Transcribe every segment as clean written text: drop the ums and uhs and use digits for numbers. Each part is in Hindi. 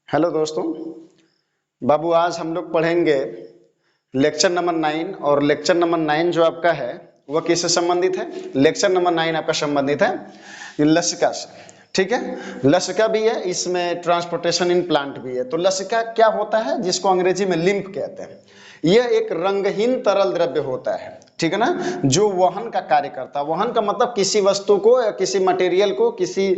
हेलो दोस्तों। बाबू आज हम लोग पढ़ेंगे लेक्चर नंबर 9 और लेक्चर नंबर 9 जो आपका है वह किससे संबंधित है। लेक्चर नंबर 9 आपका संबंधित है लसिका से। ठीक है, लसिका भी है, इसमें ट्रांसपोर्टेशन इन प्लांट भी है। तो लसिका क्या होता है, जिसको अंग्रेजी में लिम्फ कहते हैं। यह एक रंगहीन तरल द्रव्य होता है, ठीक है ना, जो वहन का कार्य करता है। वहन का मतलब किसी वस्तु को या किसी मटेरियल को, किसी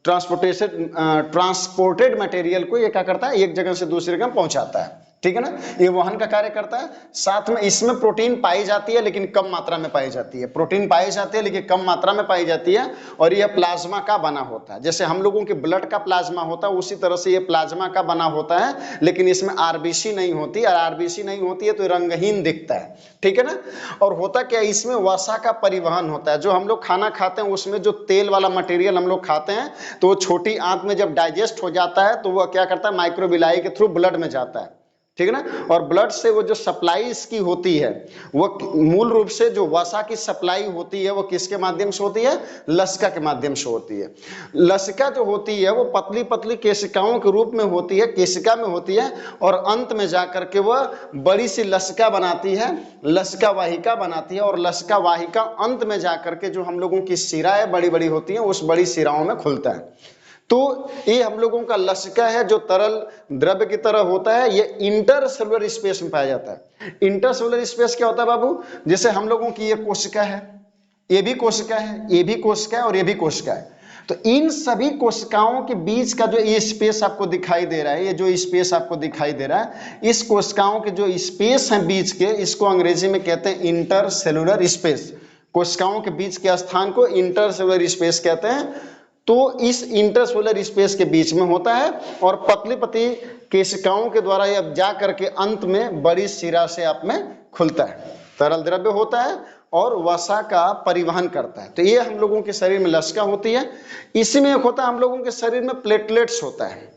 ट्रांसपोर्टेड मटेरियल को ये क्या करता है, एक जगह से दूसरी जगह पहुंचाता है। ठीक है ना, ये वहन का कार्य करता है। साथ में इसमें प्रोटीन पाई जाती है लेकिन कम मात्रा में पाई जाती है। प्रोटीन पाई जाती है लेकिन कम मात्रा में पाई जाती है। और यह प्लाज्मा का बना होता है। जैसे हम लोगों के ब्लड का प्लाज्मा होता है उसी तरह से ये प्लाज्मा का बना होता है, लेकिन इसमें आरबीसी नहीं होती। और आरबीसी नहीं होती है तो रंगहीन दिखता है। ठीक है ना। और होता क्या, इसमें वसा का परिवहन होता है। जो हम लोग खाना खाते हैं उसमें जो तेल वाला मटेरियल हम लोग खाते हैं तो वो छोटी आंत में जब डाइजेस्ट हो जाता है तो वह क्या करता है, माइक्रोबिलाई के थ्रू ब्लड में जाता है। ठीक है ना। और ब्लड से वो जो सप्लाई इसकी होती है वो मूल रूप से जो वसा की सप्लाई होती है वो किसके माध्यम से होती है, लसिका के माध्यम से होती है। लसिका जो होती है वो पतली पतली केशिकाओं के रूप में होती है, केशिका में होती है। और अंत में जाकर के वह बड़ी सी लसिका बनाती है, लसिका वाहिका बनाती है। और लसिका वाहिका अंत में जाकर के जो हम लोगों की शिराएं बड़ी बड़ी होती हैं उस बड़ी शिराओं में खुलता है। तो ये हम लोगों का लसिका है जो तरल द्रव्य की तरह होता है। ये इंटरसेलुलर स्पेस में पाया जाता है। इंटरसेलुलर स्पेस क्या होता है बाबू, जैसे हम लोगों की ये कोशिका है, ये भी कोशिका है, ये भी कोशिका है और ये भी कोशिका है। तो इन सभी कोशिकाओं के बीच का जो ये स्पेस आपको दिखाई दे रहा है, ये जो स्पेस आपको दिखाई दे रहा है, इस कोशिकाओं के जो स्पेस है बीच के, इसको अंग्रेजी में कहते हैं इंटरसेलुलर स्पेस। कोशिकाओं के बीच के स्थान को इंटरसेलुलर स्पेस कहते हैं। तो इस इंटरसेलुलर स्पेस के बीच में होता है और पतली पतली केशिकाओं के द्वारा यह जा करके अंत में बड़ी शिरा से आप में खुलता है। तरल द्रव्य होता है और वसा का परिवहन करता है। तो ये हम लोगों के शरीर में लसिका होती है। इसी में एक होता है हम लोगों के शरीर में प्लेटलेट्स होता है।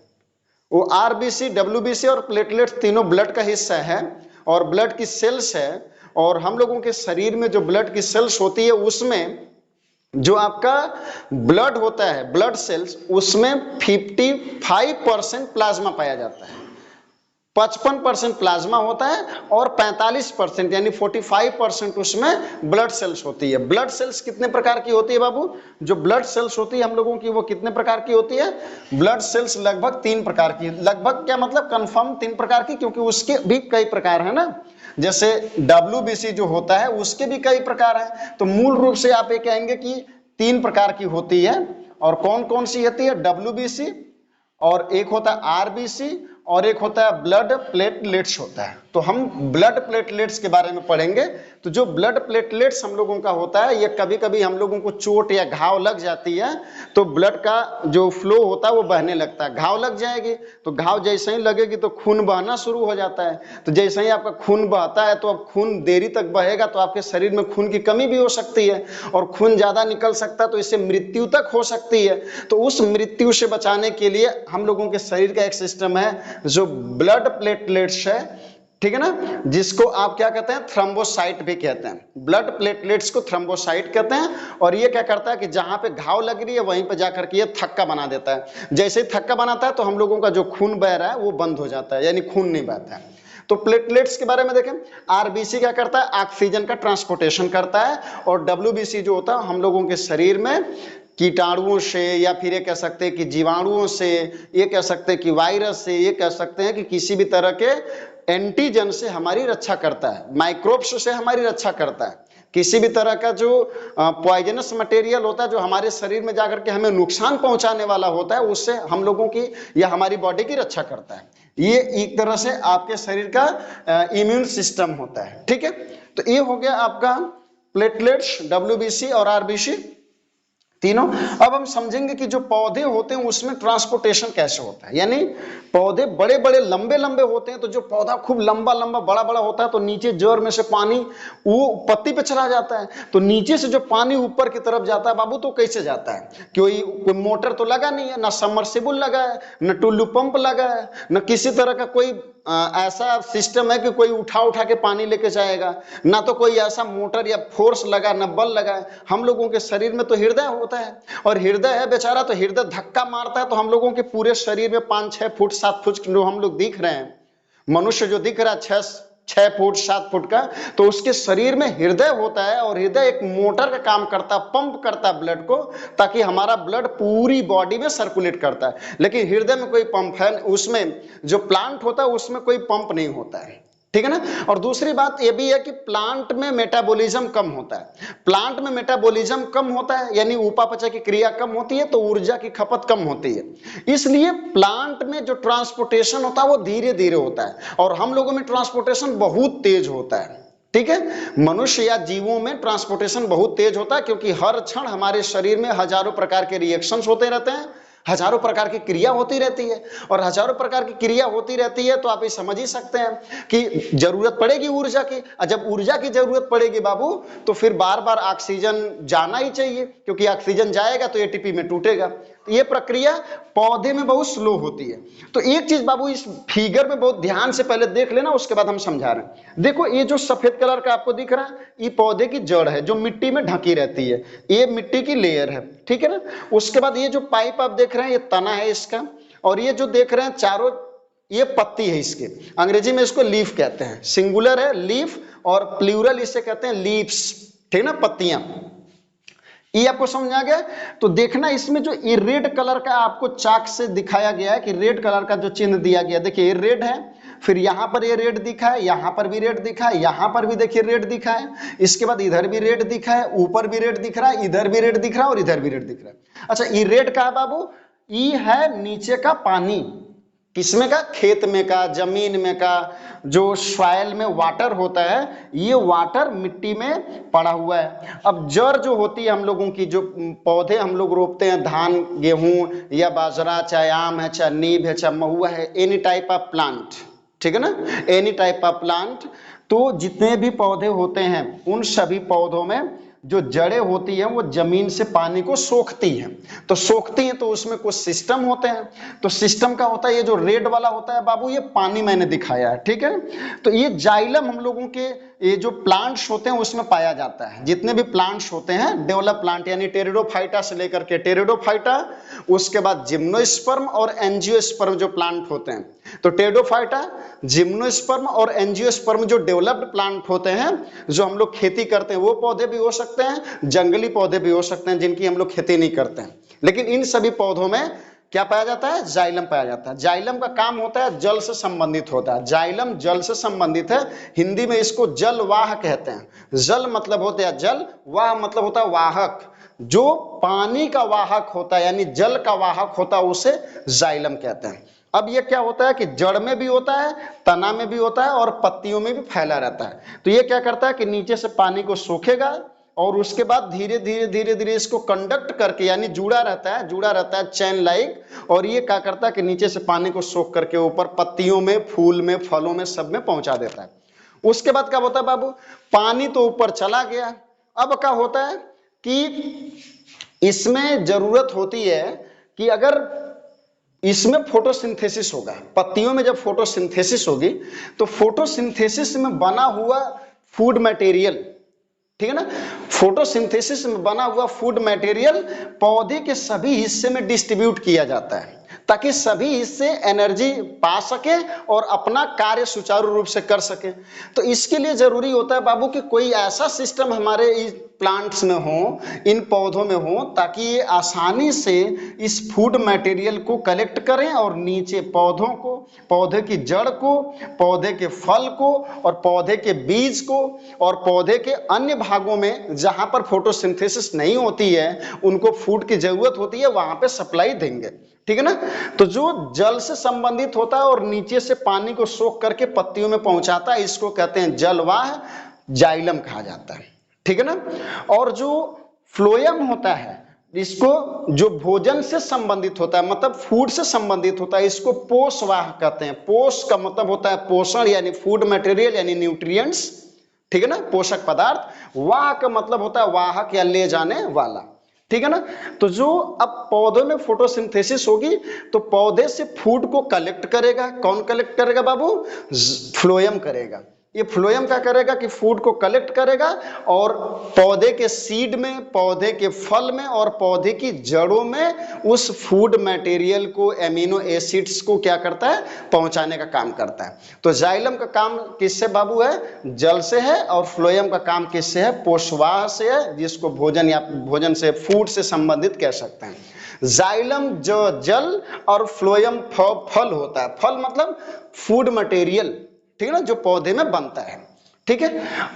वो आरबीसी, डब्ल्यूबीसी और प्लेटलेट्स तीनों ब्लड का हिस्सा है और ब्लड की सेल्स है। और हम लोगों के शरीर में जो ब्लड की सेल्स होती है उसमें जो आपका ब्लड होता है, ब्लड सेल्स, उसमें 55% प्लाज्मा पाया जाता है। 55% प्लाज्मा होता है और 45% यानी 45% उसमें ब्लड सेल्स होती है। ब्लड सेल्स कितने प्रकार की होती है बाबू, जो ब्लड सेल्स होती है हम लोगों की वो कितने प्रकार की होती है, ब्लड सेल्स लगभग 3 प्रकार की। लगभग क्या मतलब, कंफर्म 3 प्रकार की, क्योंकि उसके भी कई प्रकार है ना। जैसे WBC जो होता है उसके भी कई प्रकार हैं। तो मूल रूप से आप ये कहेंगे कि 3 प्रकार की होती है। और कौन कौन सी होती है, WBC, और एक होता है RBC, और एक होता है ब्लड प्लेटलेट्स होता है। तो हम ब्लड प्लेटलेट्स के बारे में पढ़ेंगे। तो जो ब्लड प्लेटलेट्स हम लोगों का होता है, ये कभी कभी हम लोगों को चोट या घाव लग जाती है तो ब्लड का जो फ्लो होता है वो बहने लगता है। घाव लग जाएगी तो घाव जैसे ही लगेगी तो खून बहना शुरू हो जाता है। तो जैसे ही आपका खून बहता है तो अब खून देरी तक बहेगा तो आपके शरीर में खून की कमी भी हो सकती है और खून ज्यादा निकल सकता है तो इससे मृत्यु तक हो सकती है। तो उस मृत्यु से बचाने के लिए हम लोगों के शरीर का एक सिस्टम है जो ब्लड प्लेटलेट्स है। ठीक है ना, जिसको आप क्या कहते हैं, थ्रोम्बोसाइट भी कहते हैं। ब्लड प्लेटलेट्स को थ्रोम्बोसाइट कहते हैं। और ये क्या करता है कि जहां पे घाव लग रही है वहीं पे जाकर के ये थक्का बना देता है। जैसे ही थक्का बनाता है तो हम लोगों का जो खून बह रहा है वो बंद हो जाता है, यानी खून नहीं बहता है। तो प्लेटलेट्स के बारे में देखें, आरबीसी क्या करता है, ऑक्सीजन का ट्रांसपोर्टेशन करता है। और डब्ल्यूबीसी जो होता है हम लोगों के शरीर में कीटाणुओं से, या फिर ये कह सकते हैं कि जीवाणुओं से, ये कह सकते हैं कि वायरस से, ये कह सकते हैं कि किसी भी तरह के एंटीजन से हमारी रक्षा करता है, माइक्रोब्स से हमारी रक्षा करता है। किसी भी तरह का जो पॉइजनस मटेरियल होता है जो हमारे शरीर में जाकर के हमें नुकसान पहुंचाने वाला होता है उससे हम लोगों की या हमारी बॉडी की रक्षा करता है। ये एक तरह से आपके शरीर का इम्यून सिस्टम होता है। ठीक है, तो ये हो गया आपका प्लेटलेट्स, WBC और RBC तीनों। अब हम समझेंगे कि जो पौधे होते हैं उसमें ट्रांसपोर्टेशन कैसे होता है। यानी पौधे बड़े बड़े लंबे लंबे होते हैं, तो जो पौधा खूब लंबा लंबा बड़ा बड़ा होता है तो नीचे जड़ में से पानी वो पत्ती पे चला जाता है। तो नीचे से जो पानी ऊपर की तरफ जाता है बाबू, तो कैसे जाता है, कोई मोटर तो लगा नहीं है, ना सबमर्सिबल लगा है, न टुल्लू पंप लगा है, न किसी तरह का कोई ऐसा सिस्टम है कि कोई उठा उठा के पानी लेके जाएगा, ना तो कोई ऐसा मोटर या फोर्स लगा, ना बल लगा है। हम लोगों के शरीर में तो हृदय होता है, और हृदय है बेचारा, तो हृदय धक्का मारता है तो हम लोगों के पूरे शरीर में 5-6 फुट 7 फुट जो हम लोग दिख रहे हैं, मनुष्य जो दिख रहा है 6 फुट 7 फुट का, तो उसके शरीर में हृदय होता है, और हृदय एक मोटर का काम करता है, पंप करता है ब्लड को, ताकि हमारा ब्लड पूरी बॉडी में सर्कुलेट करता है। लेकिन हृदय में कोई पंप है, उसमें जो प्लांट होता है उसमें कोई पंप नहीं होता है, ठीक है ना। और दूसरी बात यह भी है कि प्लांट में मेटाबॉलिज्म कम होता है। प्लांट में मेटाबॉलिज्म कम होता है यानी उपापचय की क्रिया कम होती है, तो ऊर्जा की खपत कम होती है। इसलिए प्लांट में जो ट्रांसपोर्टेशन होता है वो धीरे धीरे होता है, और हम लोगों में ट्रांसपोर्टेशन बहुत तेज होता है, ठीक है। मनुष्य या जीवों में ट्रांसपोर्टेशन बहुत तेज होता है, क्योंकि हर क्षण हमारे शरीर में हजारों प्रकार के रिएक्शंस होते रहते हैं, हजारों प्रकार की क्रिया होती रहती है, और हजारों प्रकार की क्रिया होती रहती है, तो आप ये समझ ही सकते हैं कि जरूरत पड़ेगी ऊर्जा की। और जब ऊर्जा की जरूरत पड़ेगी बाबू, तो फिर बार बार ऑक्सीजन जाना ही चाहिए, क्योंकि ऑक्सीजन जाएगा तो एटीपी में टूटेगा। तो ये प्रक्रिया पौधे में बहुत स्लो होती है। तो एक चीज बाबू इस फिगर में बहुत ध्यान से पहले देख लेना, उसके बाद हम समझा रहे हैं। देखो ये जो सफेद कलर का आपको दिख रहा है, ये पौधे की जड़ है जो मिट्टी में ढकी रहती है, ये मिट्टी की लेयर है, ठीक है ना। उसके बाद ये जो पाइप आप देख रहे हैं, ये तना है इसका, और ये जो देख रहे हैं चारों, ये पत्ती है इसके, अंग्रेजी में इसको लीफ कहते हैं, सिंगुलर है लीफ, और प्लूरल इसे कहते हैं लीव्स, ठीक है ना, पत्तियां। ये आपको समझ आ गया। तो देखना इसमें जो ये रेड कलर का आपको चाक से दिखाया गया है कि रेड कलर का जो चिन्ह दिया गया, देखिए ये रेड है, फिर यहां पर ये रेड दिखा है, यहां पर भी रेड दिखा है, यहां पर भी देखिए रेड दिखा है, इसके बाद इधर भी रेड दिखा है, ऊपर भी रेड दिख रहा है, इधर भी रेड दिख रहा है, और इधर भी रेड दिख रहा है। अच्छा ये रेड का है बाबू, ये है नीचे का पानी, किसमें का, खेत में का, जमीन में का, जो सॉइल में वाटर होता है, ये वाटर मिट्टी में पड़ा हुआ है। अब जड़ जो होती है हम लोगों की, जो पौधे हम लोग रोपते हैं, धान गेहूं या बाजरा, चाहे आम है, चाहे नीम है, चाहे महुआ है, एनी टाइप ऑफ प्लांट, ठीक है ना, एनी टाइप ऑफ प्लांट। तो जितने भी पौधे होते हैं उन सभी पौधों में जो जड़ें होती हैं वो जमीन से पानी को सोखती हैं। तो सोखती हैं तो उसमें कुछ सिस्टम होते हैं। तो सिस्टम का होता है, ये जो रेड वाला होता है बाबू, ये पानी मैंने दिखाया है, ठीक है। तो ये जाइलम हम लोगों के ये जो प्लांट्स होते हैं उसमें पाया जाता है। जितने भी प्लांट्स होते हैं डेवलप प्लांट, यानी टेरिडोफाइटा से लेकर के टेरिडोफाइटा, उसके बाद जिम्नोस्पर्म और एंजियोस्पर्म जो प्लांट होते हैं, तो टेरिडोफाइटा, जिम्नोस्पर्म और एंजियोस्पर्म जो डेवलप्ड प्लांट होते हैं, जो हम लोग खेती करते हैं, वो पौधे भी हो सकते हैं, जंगली पौधे भी हो सकते हैं जिनकी हम लोग खेती नहीं करते हैं। लेकिन इन सभी पौधों में क्या पाया जाता है, जाइलम पाया जाता है। जाइलम का काम होता है जल से संबंधित होता है, जाइलम जल से संबंधित है। हिंदी में इसको जलवाह कहते हैं। जल मतलब होता है जल, वाह मतलब होता है वाहक, जो पानी का वाहक होता है यानी जल का वाहक होता है, उसे जाइलम कहते हैं। अब ये क्या होता है कि जड़ में भी होता है, तना में भी होता है, और पत्तियों में भी फैला रहता है। तो ये क्या करता है कि नीचे से पानी को सोखेगा, और उसके बाद धीरे धीरे धीरे धीरे इसको कंडक्ट करके, यानी जुड़ा रहता है चैन लाइक, और ये क्या करता है कि नीचे से पानी को सोख करके ऊपर पत्तियों में, फूल में, फलों में, सब में पहुंचा देता है। उसके बाद क्या होता है बाबू, पानी तो ऊपर चला गया, अब क्या होता है कि इसमें जरूरत होती है कि अगर इसमें फोटोसिंथेसिस होगा, पत्तियों में जब फोटोसिंथेसिस होगी, तो फोटोसिंथेसिस में बना हुआ फूड मटेरियल, ठीक है ना, फोटोसिंथेसिस में बना हुआ फूड मटेरियल पौधे के सभी हिस्से में डिस्ट्रीब्यूट किया जाता है, ताकि सभी हिस्से एनर्जी पा सके और अपना कार्य सुचारू रूप से कर सके। तो इसके लिए जरूरी होता है बाबू कि कोई ऐसा सिस्टम हमारे इस प्लांट्स में हो, इन पौधों में हो, ताकि ये आसानी से इस फूड मटेरियल को कलेक्ट करें और नीचे पौधों को, पौधे की जड़ को, पौधे के फल को, और पौधे के बीज को, और पौधे के अन्य भागों में जहां पर फोटोसिंथेसिस नहीं होती है, उनको फूड की जरूरत होती है, वहां पे सप्लाई देंगे, ठीक है ना। तो जो जल से संबंधित होता है और नीचे से पानी को सोख करके पत्तियों में पहुंचाता है, इसको कहते हैं जलवाह, जाइलम कहा जाता है, ठीक है ना। और जो फ्लोएम होता है, इसको जो भोजन से संबंधित होता है, मतलब फूड से संबंधित होता है, इसको पोषवाह कहते हैं। पोष का मतलब होता है पोषण, यानी फूड मटेरियल यानी न्यूट्रिएंट्स, ठीक है ना, पोषक पदार्थ। वाह का मतलब होता है वाहक या ले जाने वाला, ठीक है ना। तो जो अब पौधों में फोटोसिंथेसिस होगी तो पौधे से फूड को कलेक्ट करेगा। कौन कलेक्ट करेगा बाबू? फ्लोएम करेगा। ये फ्लोएम क्या करेगा कि फूड को कलेक्ट करेगा और पौधे के सीड में, पौधे के फल में और पौधे की जड़ों में उस फूड मटेरियल को, एमिनो एसिड्स को क्या करता है? पहुंचाने का काम करता है। तो जाइलम का काम किससे बाबू है? जल से है। और फ्लोएम का काम किससे है? पोषवाह से है, जिसको भोजन या भोजन से, फूड से संबंधित कह सकते हैं। जाइलम जो जल और फ्लोएम फल होता है। फल मतलब फूड मटेरियल, ठीक है ना, जो पौधे में बनता है। ठीक है।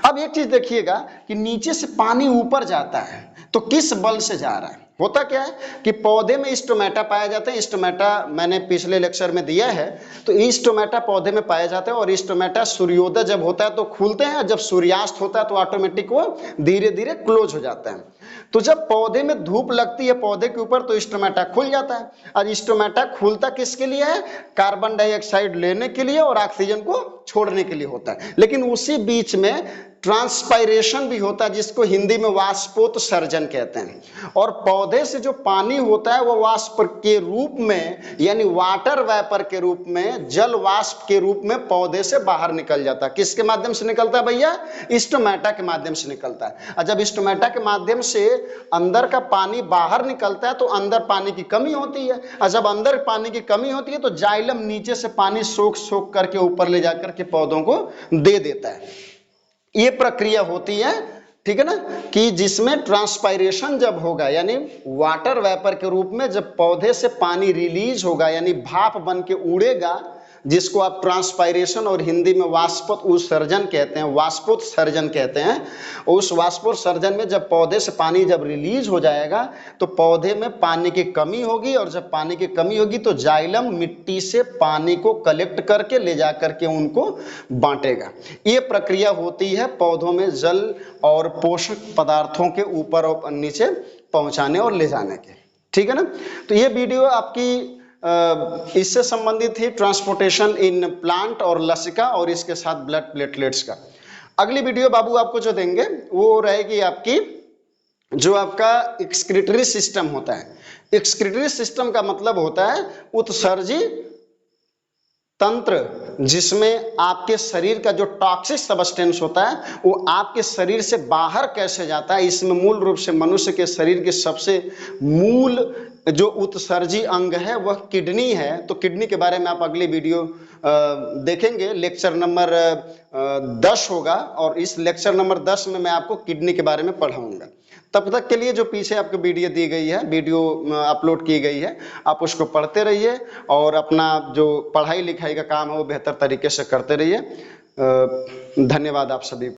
अब एक चीज देखिएगा कि नीचे से पानी ऊपर जाता है तो किस बल से जा रहा है? होता क्या है कि पौधे में स्टोमेटा पाए जाते हैं। स्टोमेटा मैंने पिछले लेक्चर में दिया है। तो स्टोमेटा पौधे में पाए जाते हैं और स्टोमेटा सूर्योदय जब होता है तो खुलते हैं, जब सूर्यास्त होता है तो ऑटोमेटिक वो धीरे धीरे क्लोज हो जाते हैं। तो जब पौधे में धूप लगती है पौधे के ऊपर तो स्टोमेटा खुल जाता है। और स्टोमेटा खुलता किसके लिए है? कार्बन डाइऑक्साइड लेने के लिए और ऑक्सीजन को छोड़ने के लिए होता है। लेकिन उसी बीच में ट्रांसपायरेशन भी होता है, जिसको हिंदी में वाष्पोत्सर्जन कहते हैं। और पौधे से जो पानी होता है वो वाष्प के रूप में, यानी वाटर वेपर के रूप में, जल वाष्प के रूप में पौधे से बाहर निकल जाता है। किसके माध्यम से निकलता है भैया? स्टोमेटा के माध्यम से निकलता है। और जब स्टोमेटा के माध्यम से अंदर का पानी बाहर निकलता है तो अंदर पानी की कमी होती है। और जब अंदर पानी की कमी होती है तो जाइलम नीचे से पानी सोख करके ऊपर ले जाकर के पौधों को दे देता है। ये प्रक्रिया होती है, ठीक है ना, कि जिसमें ट्रांसपायरेशन जब होगा, यानी वाटर वेपर के रूप में जब पौधे से पानी रिलीज होगा, यानी भाप बन के उड़ेगा, जिसको आप ट्रांसपायरेशन और हिंदी में वाष्पोत्सर्जन कहते हैं, वाष्पोत्सर्जन कहते हैं। उस वाष्पोत्सर्जन में जब पौधे से पानी जब रिलीज हो जाएगा तो पौधे में पानी की कमी होगी, और जब पानी की कमी होगी तो जाइलम मिट्टी से पानी को कलेक्ट करके ले जा करके उनको बांटेगा। ये प्रक्रिया होती है पौधों में जल और पोषक पदार्थों के ऊपर और नीचे पहुंचाने और ले जाने के। ठीक है ना। तो ये वीडियो आपकी इससे संबंधित थी, ट्रांसपोर्टेशन इन प्लांट और लसिका, और इसके साथ ब्लड प्लेटलेट्स का। अगली वीडियो बाबू आपको जो देंगे वो रहेगी आपकी, जो आपका एक्सक्रीटरी सिस्टम होता है। एक्सक्रीटरी सिस्टम का मतलब होता है उत्सर्जी तंत्र, जिसमें आपके शरीर का जो टॉक्सिक सबस्टेंस होता है वो आपके शरीर से बाहर कैसे जाता है। इसमें मूल रूप से मनुष्य के शरीर के सबसे मूल जो उत्सर्जी अंग है वह किडनी है। तो किडनी के बारे में आप अगली वीडियो देखेंगे, लेक्चर नंबर 10 होगा, और इस लेक्चर नंबर 10 में मैं आपको किडनी के बारे में पढ़ाऊंगा। तब तक के लिए जो पीछे आपको वीडियो दी गई है, वीडियो अपलोड की गई है, आप उसको पढ़ते रहिए और अपना जो पढ़ाई लिखाई का काम है वो बेहतर तरीके से करते रहिए। धन्यवाद आप सभी।